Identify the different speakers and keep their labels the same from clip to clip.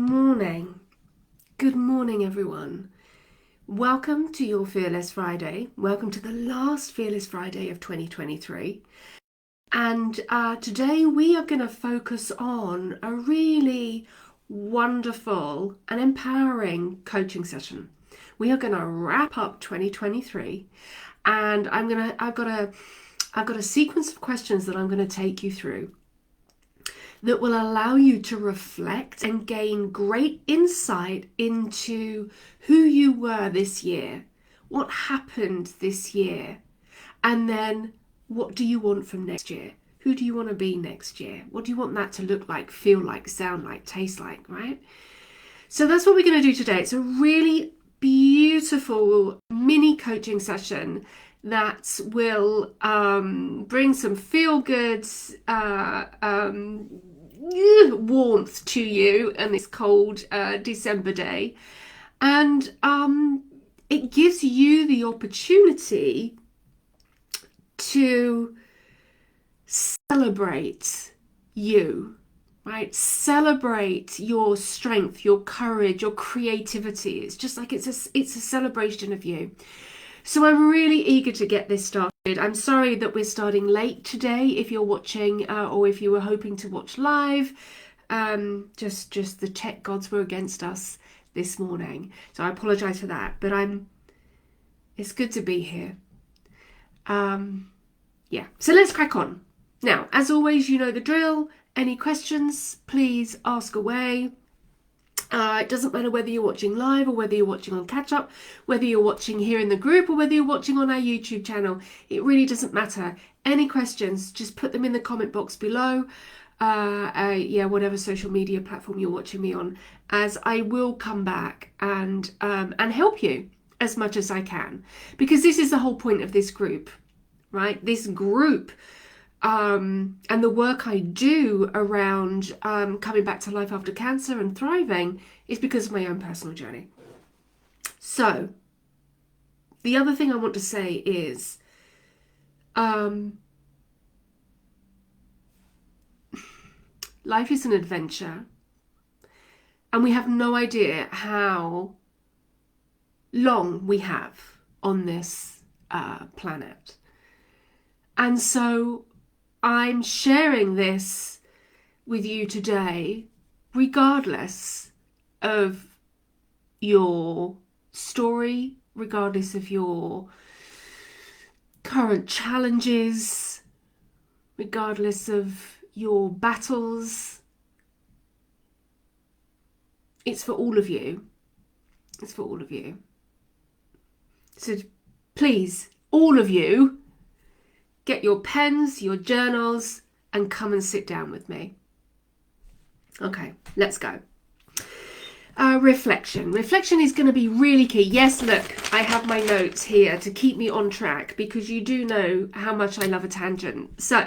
Speaker 1: morning. Good morning, everyone. Welcome to your Fearless Friday. Welcome to the last Fearless Friday of 2023. And today we are going to focus on a really wonderful and empowering coaching session. We are going to wrap up 2023, and I've got a sequence of questions that I'm going to take you through that will allow you to reflect and gain great insight into who you were this year, what happened this year, and then what do you want from next year? Who do you want to be next year? What do you want that to look like, feel like, sound like, taste like, right? So that's what we're going to do today. It's a really beautiful mini coaching session that will bring some feel-good warmth to you on this cold December day. And it gives you the opportunity to celebrate you, right? Celebrate your strength, your courage, your creativity. It's just like it's a celebration of you. So I'm really eager to get this started. I'm sorry that we're starting late today if you're watching or if you were hoping to watch live. Just the tech gods were against us this morning. So I apologize for that, but it's good to be here. Yeah, so let's crack on. Now, as always, you know the drill. Any questions, please ask away. It doesn't matter whether you're watching live or whether you're watching on catch up, whether you're watching here in the group or whether you're watching on our YouTube channel. It really doesn't matter. Any questions, just put them in the comment box below. Whatever social media platform you're watching me on, as I will come back and help you as much as I can, because this is the whole point of this group, right? This group and the work I do around coming back to life after cancer and thriving is because of my own personal journey. So the other thing I want to say is life is an adventure, and we have no idea how long we have on this planet. And so I'm sharing this with you today, regardless of your story, regardless of your current challenges, regardless of your battles. It's for all of you. It's for all of you. So please, all of you, get your pens, your journals, and come and sit down with me. Okay, let's go. Reflection. Reflection is going to be really key. Yes, look, I have my notes here to keep me on track, because you do know how much I love a tangent. So,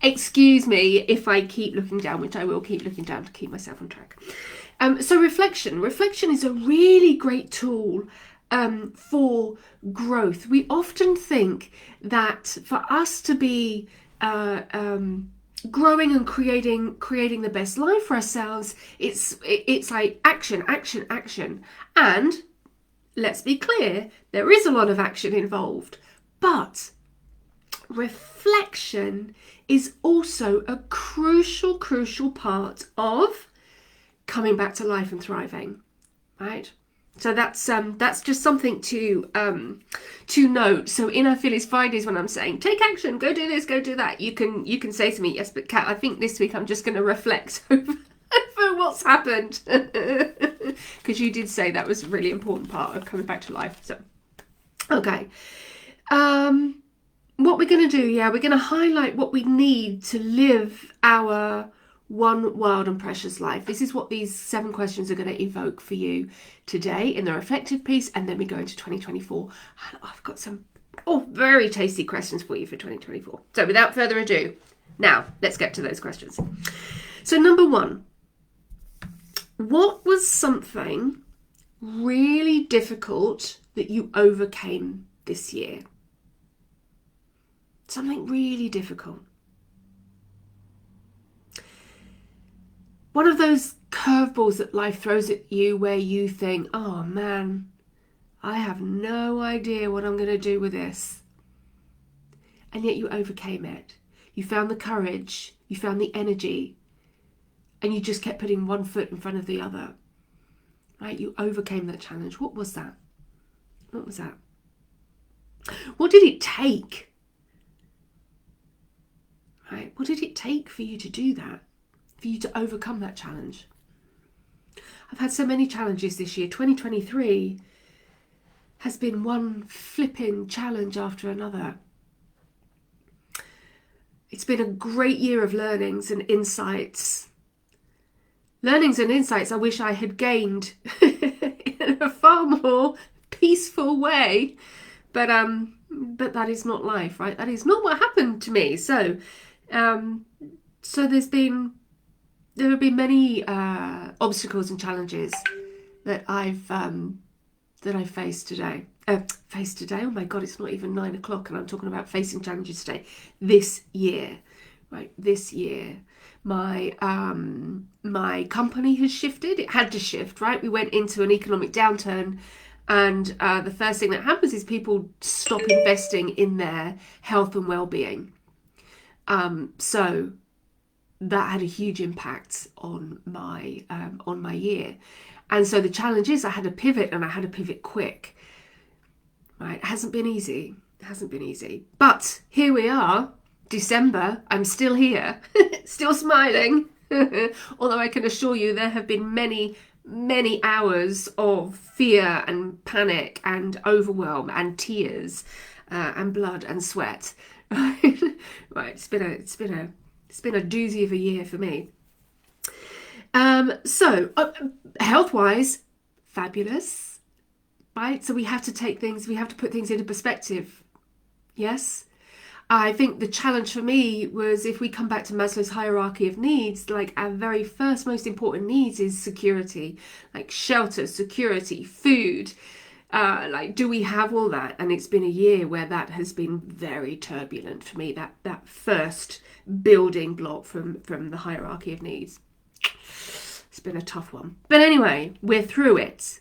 Speaker 1: excuse me if I keep looking down, which I will keep looking down to keep myself on track. So reflection. Reflection is a really great tool for growth. We often think that for us to be growing and creating the best life for ourselves, it's like action. And let's be clear, there is a lot of action involved, but reflection is also a crucial part of coming back to life and thriving, right? So that's just something to note. So in our Fearless Fridays, when I'm saying take action, go do this, go do that, you can say to me, yes, but Kat, I think this week I'm just going to reflect over what's happened, because you did say that was a really important part of coming back to life. So okay, what we're going to do, we're going to highlight what we need to live our one wild and precious life. This is what these 7 questions are going to evoke for you today in the reflective piece, and then we go into 2024. And I've got some very tasty questions for you for 2024. So without further ado, now let's get to those questions. So number 1, what was something really difficult that you overcame this year? Something really difficult. one of those curveballs that life throws at you where you think, oh man, I have no idea what I'm going to do with this. And yet you overcame it. You found the courage, you found the energy, and you just kept putting one foot in front of the other. Right? You overcame that challenge. What was that? What was that? What did it take? Right? What did it take for you to do that? For you to overcome that challenge? I've had so many challenges this year. 2023 has been one flipping challenge after another. It's been a great year of learnings and insights. Learnings and insights I wish I had gained in a far more peaceful way. But that is not life, right? That is not what happened to me. So there have been many obstacles and challenges that I've faced today. Oh my God, it's not even 9 o'clock and I'm talking about facing challenges today. This year, right? This year, my company has shifted. It had to shift, right? We went into an economic downturn, and the first thing that happens is people stop investing in their health and well-being. So that had a huge impact on my year. And so the challenge is I had to pivot, and I had to pivot quick. Right? It hasn't been easy. It hasn't been easy. But here we are, December. I'm still here, still smiling. Although I can assure you there have been many, many hours of fear and panic and overwhelm and tears and blood and sweat. Right? It's been a doozy of a year for me. So health-wise, fabulous. Right? So we have to put things into perspective. Yes? I think the challenge for me was, if we come back to Maslow's hierarchy of needs, like our very first most important needs is security, like shelter, security, food. Like, do we have all that? And it's been a year where that has been very turbulent for me, that first building block from the hierarchy of needs. It's been a tough one. But anyway, we're through it.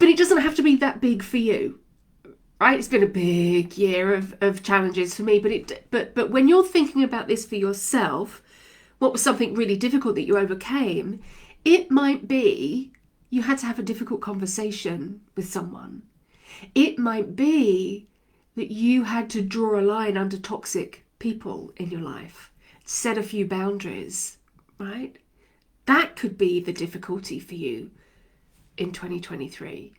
Speaker 1: But it doesn't have to be that big for you, right? It's been a big year of challenges for me, but when you're thinking about this for yourself, what was something really difficult that you overcame? It might be you had to have a difficult conversation with someone. It might be that you had to draw a line under toxic people in your life, set a few boundaries, right? That could be the difficulty for you in 2023,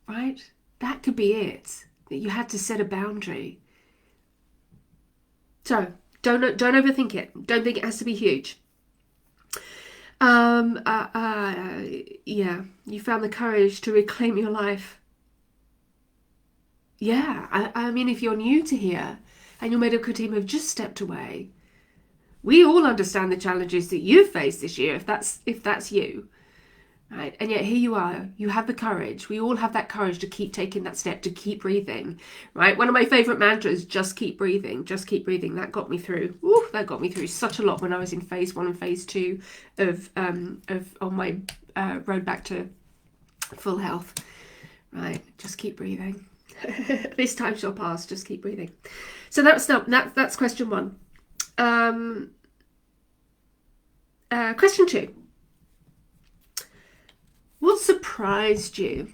Speaker 1: right? That could be it, that you had to set a boundary. So don't overthink it. Don't think it has to be huge. Yeah, you found the courage to reclaim your life. Yeah, I mean, if you're new to here and your medical team have just stepped away, we all understand the challenges that you've faced this year, if that's you. Right? And yet here you are, you have the courage. We all have that courage to keep taking that step, to keep breathing, right? One of my favorite mantras, just keep breathing, just keep breathing. That got me through. That got me through such a lot when I was in phase 1 and phase 2 of on my road back to full health, right? Just keep breathing. This time shall pass, just keep breathing. So that's question 1. Question 2. What surprised you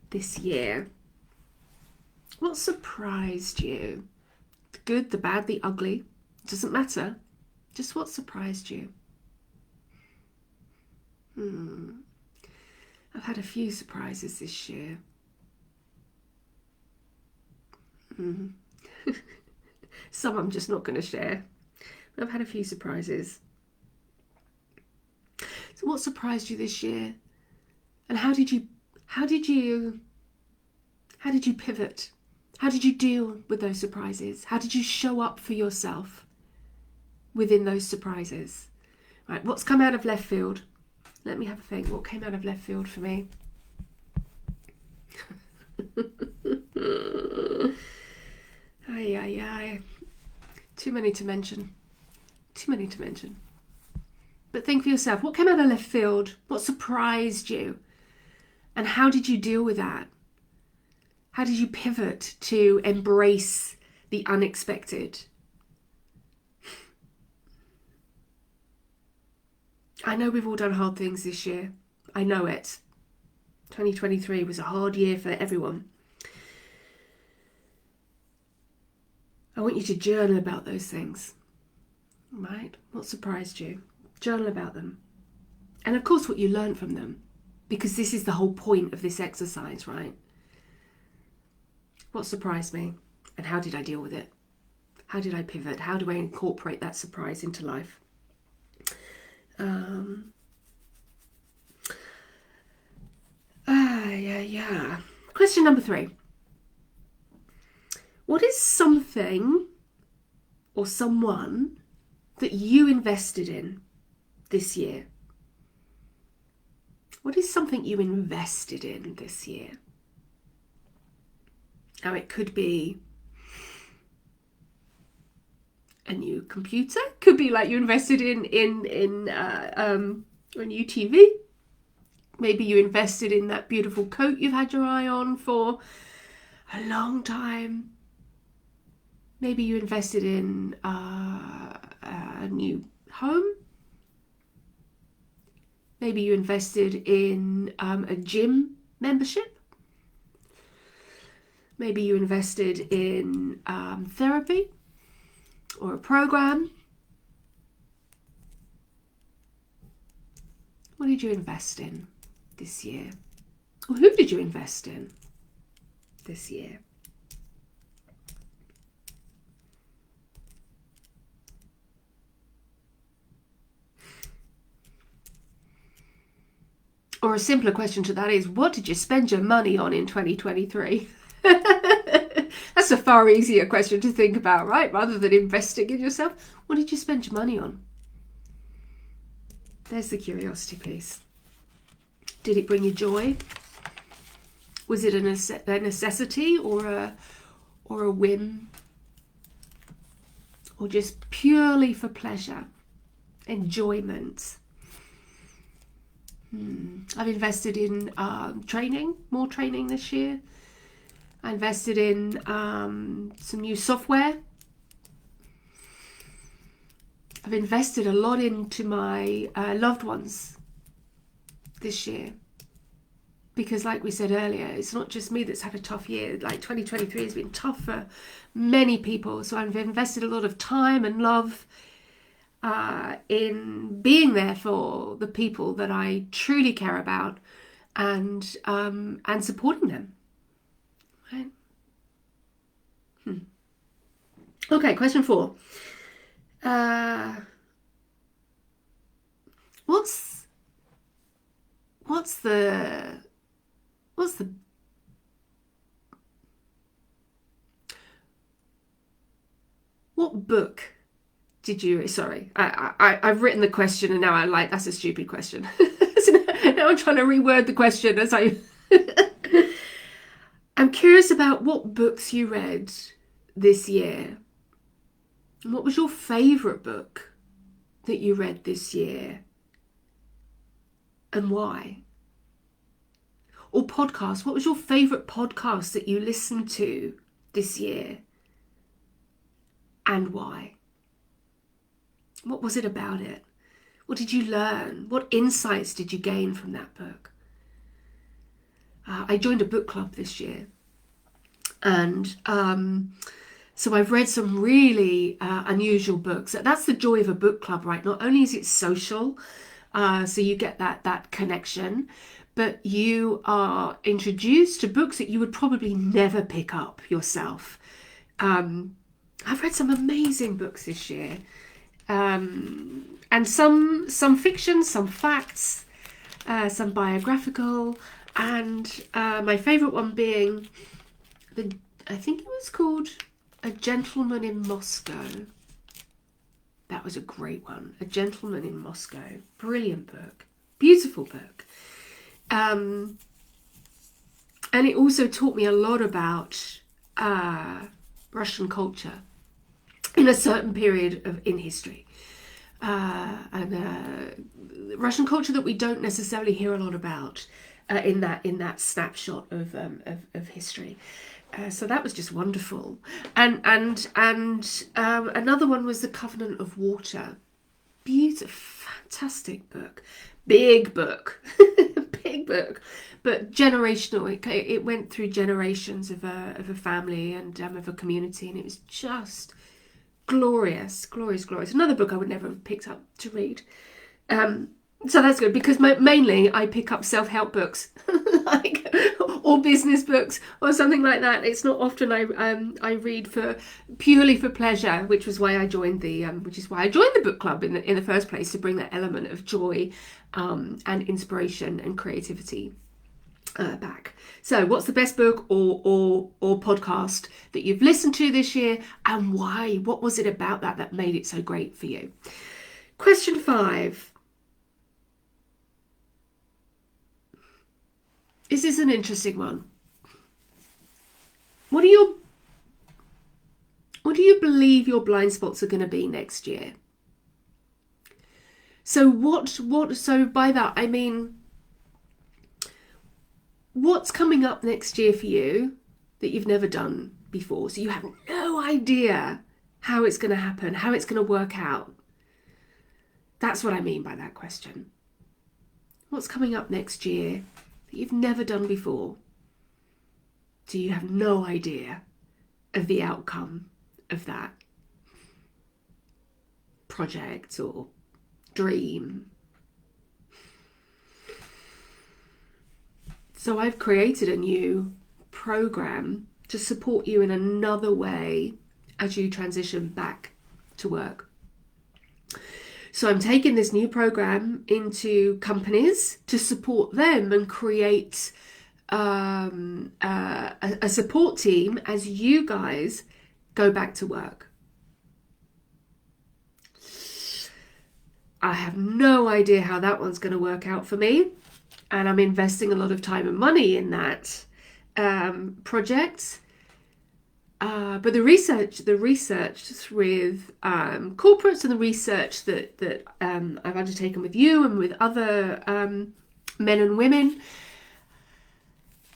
Speaker 1: this year? What surprised you? The good, the bad, the ugly. It doesn't matter. Just what surprised you? I've had a few surprises this year. Some I'm just not going to share. But I've had a few surprises. So what surprised you this year? And how did you pivot? How did you deal with those surprises? How did you show up for yourself within those surprises? Right, what's come out of left field? Let me have a think. What came out of left field for me? Ay, ay, ay. Too many to mention. Too many to mention. But think for yourself, what came out of left field? What surprised you? And how did you deal with that? How did you pivot to embrace the unexpected? I know we've all done hard things this year. I know it. 2023 was a hard year for everyone. I want you to journal about those things, right? What surprised you? Journal about them. And of course, what you learned from them, because this is the whole point of this exercise, right? What surprised me and how did I deal with it? How did I pivot? How do I incorporate that surprise into life? Yeah. Question number 3. What is something or someone that you invested in this year? What is something you invested in this year? Now, it could be a new computer. Could be like you invested in a new TV. Maybe you invested in that beautiful coat you've had your eye on for a long time. Maybe you invested in a new home. Maybe you invested in a gym membership. Maybe you invested in therapy or a program. What did you invest in this year? Or who did you invest in this year? Or a simpler question to that is, what did you spend your money on in 2023? That's a far easier question to think about, right? Rather than investing in yourself. What did you spend your money on? There's the curiosity piece. Did it bring you joy? Was it a necessity or a whim? Or just purely for pleasure, enjoyment? I've invested in training, more training this year. I invested in some new software. I've invested a lot into my loved ones this year. Because like we said earlier, it's not just me that's had a tough year. Like 2023 has been tough for many people. So I've invested a lot of time and love in being there for the people that I truly care about and supporting them. Right? Okay, question 4. What book did you, sorry, I've written the question and now I'm like, that's a stupid question. So now I'm trying to reword the question as I'm curious about what books you read this year. What was your favourite book that you read this year? And why? Or podcast. What was your favourite podcast that you listened to this year? And why? What was it about it? What did you learn? What insights did you gain from that book? I joined a book club this year. And so I've read some really unusual books. That's the joy of a book club, right? Not only is it social, so you get that connection, but you are introduced to books that you would probably never pick up yourself. I've read some amazing books this year. And some fiction, some facts, some biographical, and my favourite one being I think it was called A Gentleman in Moscow. That was a great one. A Gentleman in Moscow. Brilliant book. Beautiful book. And it also taught me a lot about Russian culture in a certain period in history. Russian culture that we don't necessarily hear a lot about in that snapshot of history. So that was just wonderful. And another one was The Covenant of Water. Beautiful, fantastic book. Big book. Big book. But generational. It went through generations of a family and of a community, and it was just glorious, glorious, glorious. Another book I would never have picked up to read. So that's good, because mainly I pick up self-help books, like, or business books or something like that. It's not often I read purely for pleasure, which is why I joined the book club in the first place, to bring that element of joy and inspiration and creativity back. So what's the best book or podcast that you've listened to this year, and why? What was it about that made it so great for you? Question 5. This is an interesting one. What do you believe your blind spots are going to be next year? So so by that I mean, what's coming up next year for you that you've never done before? So you have no idea how it's going to happen, how it's going to work out. That's what I mean by that question. What's coming up next year that you've never done before? So you have no idea of the outcome of that project or dream. So I've created a new program to support you in another way as you transition back to work. So I'm taking this new program into companies to support them and create a support team as you guys go back to work. I have no idea how that one's going to work out for me, and I'm investing a lot of time and money in that project. But the research with corporates, and the research that I've undertaken with you and with other men and women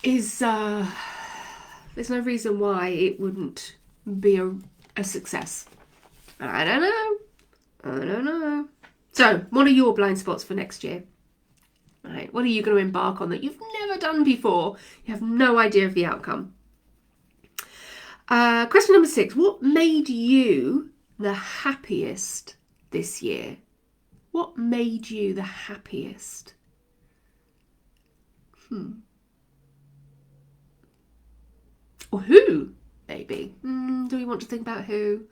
Speaker 1: is there's no reason why it wouldn't be a success. I don't know. So, what are your blind spots for next year? Right, what are you going to embark on that you've never done before? You have no idea of the outcome. Question number 6. What made you the happiest this year? What made you the happiest? Or who, maybe? Do we want to think about who?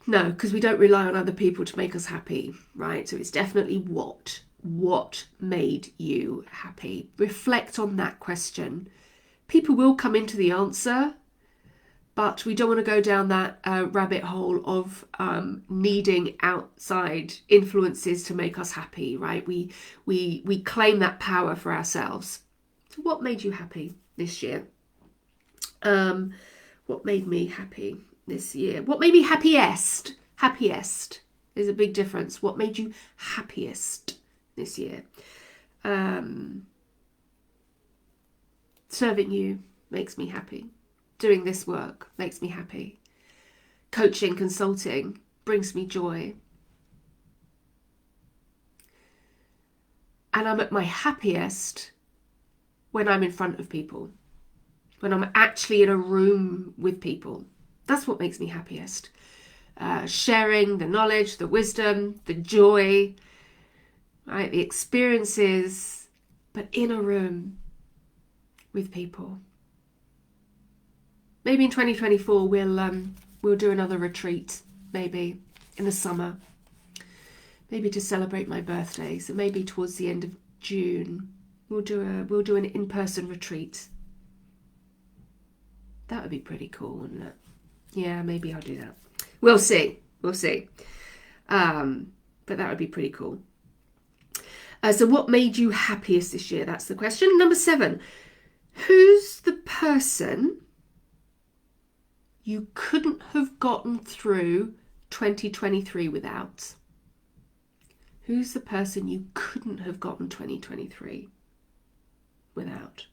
Speaker 1: No, because we don't rely on other people to make us happy, right? So it's definitely what. What made you happy? Reflect on that question. People will come into the answer, but we don't want to go down that rabbit hole of needing outside influences to make us happy, right? We claim that power for ourselves. So what made you happy this year? What made me happy this year? What made me happiest? Happiest. There's a big difference. What made you happiest this year? Serving you makes me happy. Doing this work makes me happy. Coaching, consulting brings me joy. And I'm at my happiest when I'm in front of people, when I'm actually in a room with people. That's what makes me happiest. Sharing the knowledge, the wisdom, the joy, right, the experiences, but in a room with people. Maybe in 2024 we'll do another retreat, maybe in the summer, maybe to celebrate my birthday. So maybe towards the end of June we'll do an in-person retreat. That would be pretty cool, wouldn't it? Yeah, maybe I'll do that. We'll see. But that would be pretty cool. So what made you happiest this year? That's the question. Number 7. Who's the person you couldn't have gotten through 2023 without? Who's the person you couldn't have gotten 2023 without?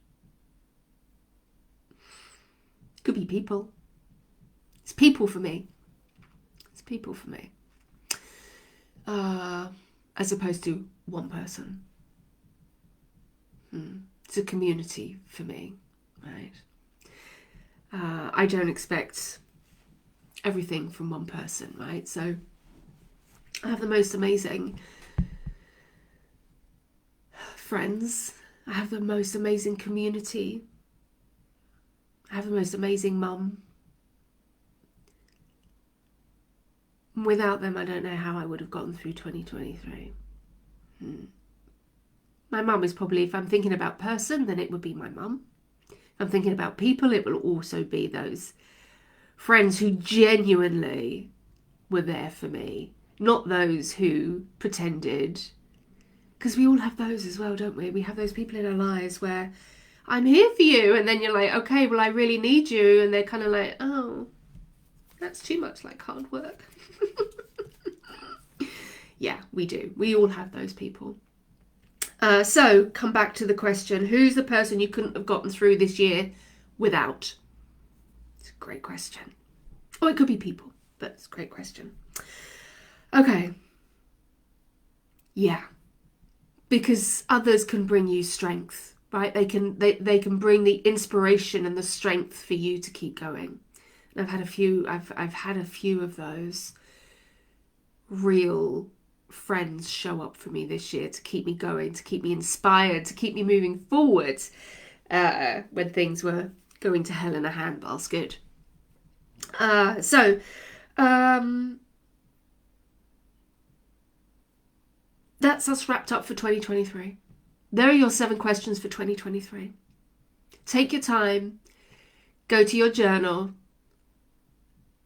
Speaker 1: Could be people. It's people for me. It's people for me. As opposed to one person. It's a community for me, right? I don't expect everything from one person, right? So I have the most amazing friends. I have the most amazing community. I have the most amazing mum. Without them, I don't know how I would have gotten through 2023. My mum is probably, if I'm thinking about person, then it would be my mum. If I'm thinking about people, it will also be those friends who genuinely were there for me, not those who pretended. Because we all have those as well, don't we? We have those people in our lives where I'm here for you, and then you're like, okay, well, I really need you, and they're kind of like, oh, that's too much like hard work. Yeah, we do. We all have those people. So come back to the question, who's the person you couldn't have gotten through this year without? It's a great question. Oh, it could be people, but it's a great question. Okay. Yeah. Because others can bring you strength, right? They can bring the inspiration and the strength for you to keep going. And I've had a few of those real friends show up for me this year to keep me going, to keep me inspired, to keep me moving forward when things were going to hell in a handbasket. So that's us wrapped up for 2023. There are your 7 questions for 2023. Take your time, go to your journal,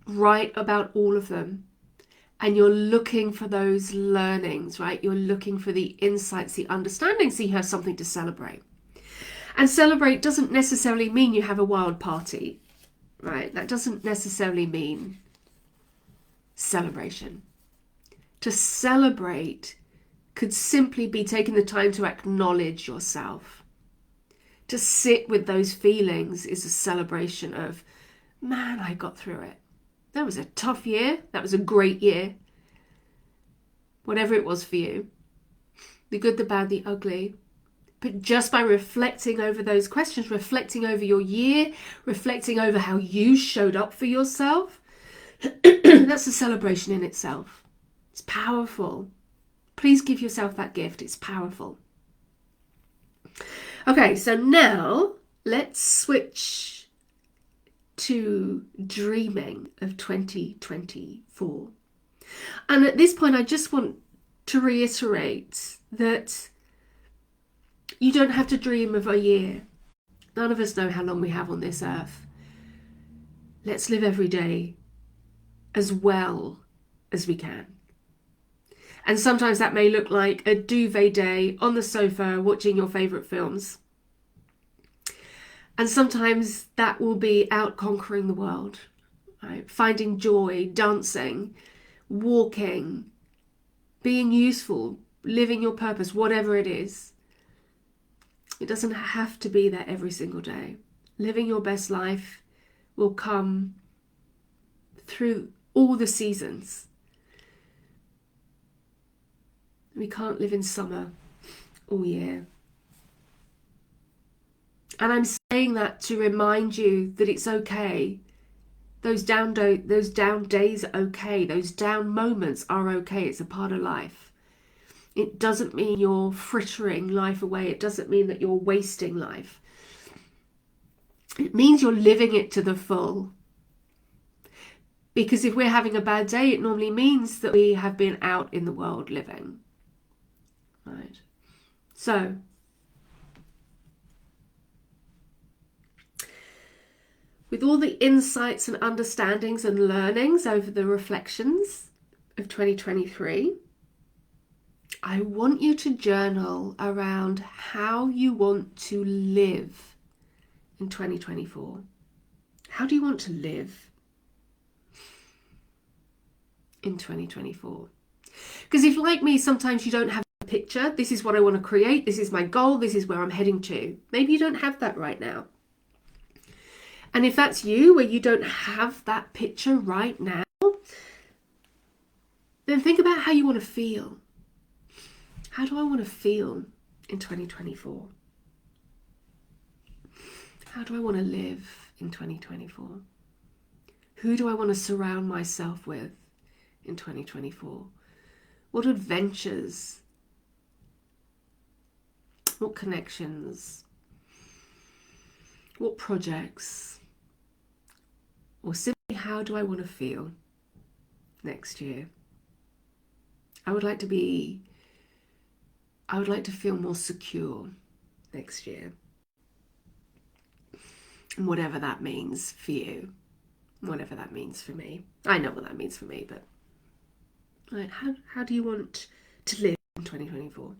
Speaker 1: write about all of them. And you're looking for those learnings, right? You're looking for the insights, the understanding, so you have something to celebrate. And celebrate doesn't necessarily mean you have a wild party, right? That doesn't necessarily mean celebration. To celebrate could simply be taking the time to acknowledge yourself. To sit with those feelings is a celebration of, man, I got through it. That was a tough year. That was a great year. Whatever it was for you. The good, the bad, the ugly. But just by reflecting over those questions, reflecting over your year, reflecting over how you showed up for yourself, that's a celebration in itself. It's powerful. Please give yourself that gift. It's powerful. Okay, so now let's switch to dreaming of 2024. And at this point, I just want to reiterate that you don't have to dream of a year. None of us know how long we have on this earth. Let's live every day as well as we can. And sometimes that may look like a duvet day on the sofa watching your favourite films. And sometimes that will be out conquering the world, right? Finding joy, dancing, walking, being useful, living your purpose, whatever it is. It doesn't have to be there every single day. Living your best life will come through all the seasons. We can't live in summer all year. And I'm saying that to remind you that it's okay. Those down days are okay. Those down moments are okay. It's a part of life. It doesn't mean you're frittering life away. It doesn't mean that you're wasting life. It means you're living it to the full. Because if we're having a bad day, it normally means that we have been out in the world living. Right? So, with all the insights and understandings and learnings over the reflections of 2023, I want you to journal around how you want to live in 2024. How do you want to live? in 2024? Because if, like me, sometimes you don't have a picture, this is what I want to create, this is my goal, this is where I'm heading to. Maybe you don't have that right now. And if that's you, where you don't have that picture right now, then think about how you want to feel. How do I want to feel in 2024? How do I want to live in 2024? Who do I want to surround myself with in 2024? What adventures? What connections? What projects? Or simply, how do I want to feel next year? I would like to feel more secure next year. And whatever that means for you, whatever that means for me. I know what that means for me, but right, how do you want to live in 2024?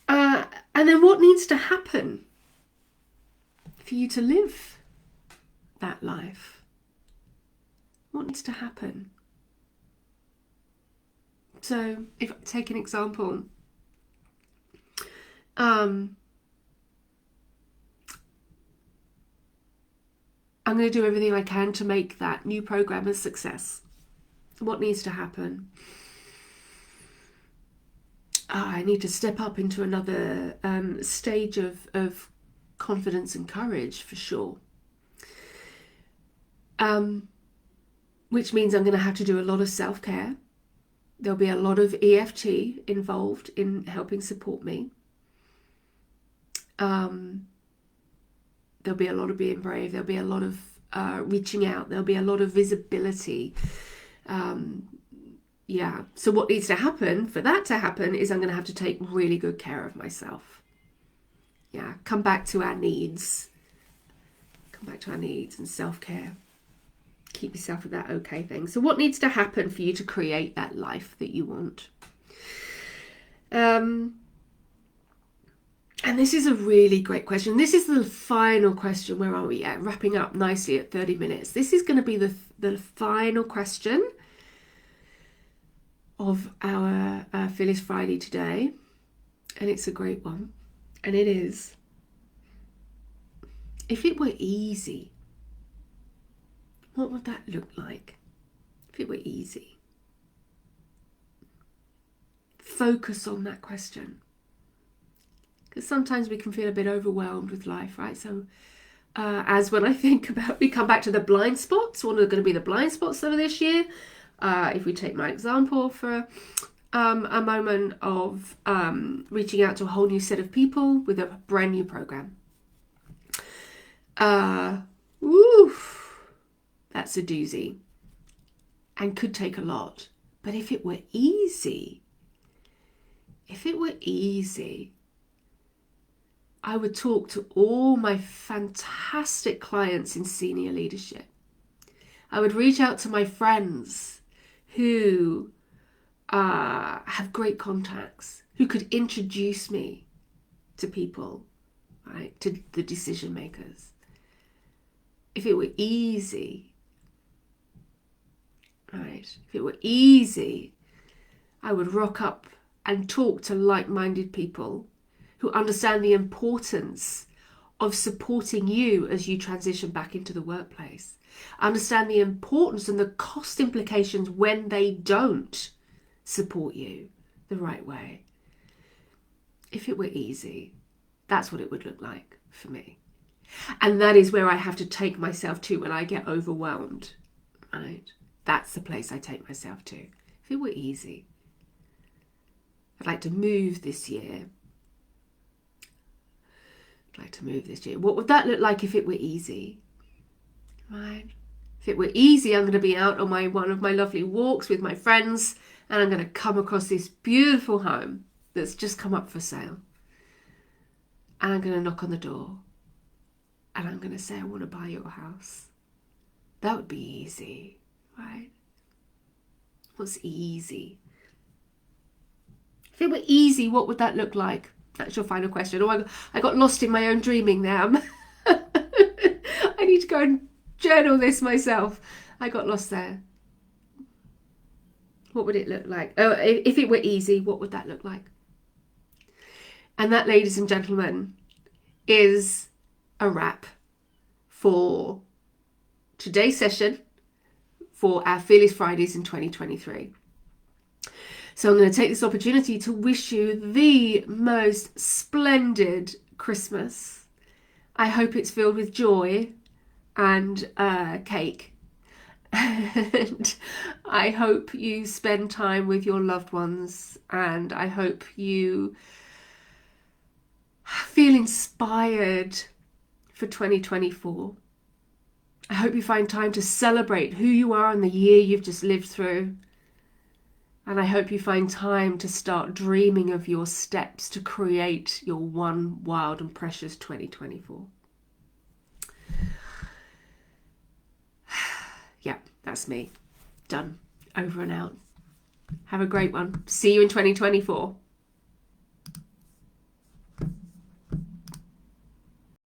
Speaker 1: And then what needs to happen for you to live that life? What needs to happen? So if I take an example, I'm going to do everything I can to make that new program a success. What needs to happen? I need to step up into another stage of confidence and courage, for sure. Which means I'm going to have to do a lot of self-care. There'll be a lot of EFT involved in helping support me. There'll be a lot of being brave. There'll be a lot of reaching out. There'll be a lot of visibility. So what needs to happen for that to happen is I'm going to have to take really good care of myself. Come back to our needs. Come back to our needs and self-care. Keep yourself with that okay thing. So what needs to happen for you to create that life that you want? And this is a really great question. This is the final question. Where are we at? Wrapping up nicely at 30 minutes. This is going to be the final question of our Fearless Friday today. And it's a great one. And it is, if it were easy, what would that look like? If it were easy. Focus on that question. Because sometimes we can feel a bit overwhelmed with life, right? So as when I think about, we come back to the blind spots, what are going to be the blind spots over this year? If we take my example for a moment of reaching out to a whole new set of people with a brand new program. That's a doozy and could take a lot. But if it were easy, I would talk to all my fantastic clients in senior leadership. I would reach out to my friends who have great contacts, who could introduce me to people, right, to the decision makers. If it were easy, right, if it were easy, I would rock up and talk to like-minded people who understand the importance of supporting you as you transition back into the workplace. Understand the importance and the cost implications when they don't support you the right way. If it were easy, that's what it would look like for me. And that is where I have to take myself to when I get overwhelmed, right? That's the place I take myself to. If it were easy, I'd like to move this year. What would that look like if it were easy? Right? If it were easy, I'm going to be out on one of my lovely walks with my friends, and I'm going to come across this beautiful home that's just come up for sale. And I'm going to knock on the door, and I'm going to say, I want to buy your house. That would be easy, right? What's easy? If it were easy, what would that look like? That's your final question. Oh, I got lost in my own dreaming there. I need to go and journal this myself. I got lost there. what would it look like? Oh, if it were easy, what would that look like? And that, ladies and gentlemen, is a wrap for today's session for our Fearless Fridays in 2023. So I'm going to take this opportunity to wish you the most splendid Christmas. I hope it's filled with joy and cake. And I hope you spend time with your loved ones, and I hope you feel inspired for 2024. I hope you find time to celebrate who you are and the year you've just lived through. And I hope you find time to start dreaming of your steps to create your one wild and precious 2024. Yeah, that's me. Done. Over and out. Have a great one. See you in 2024.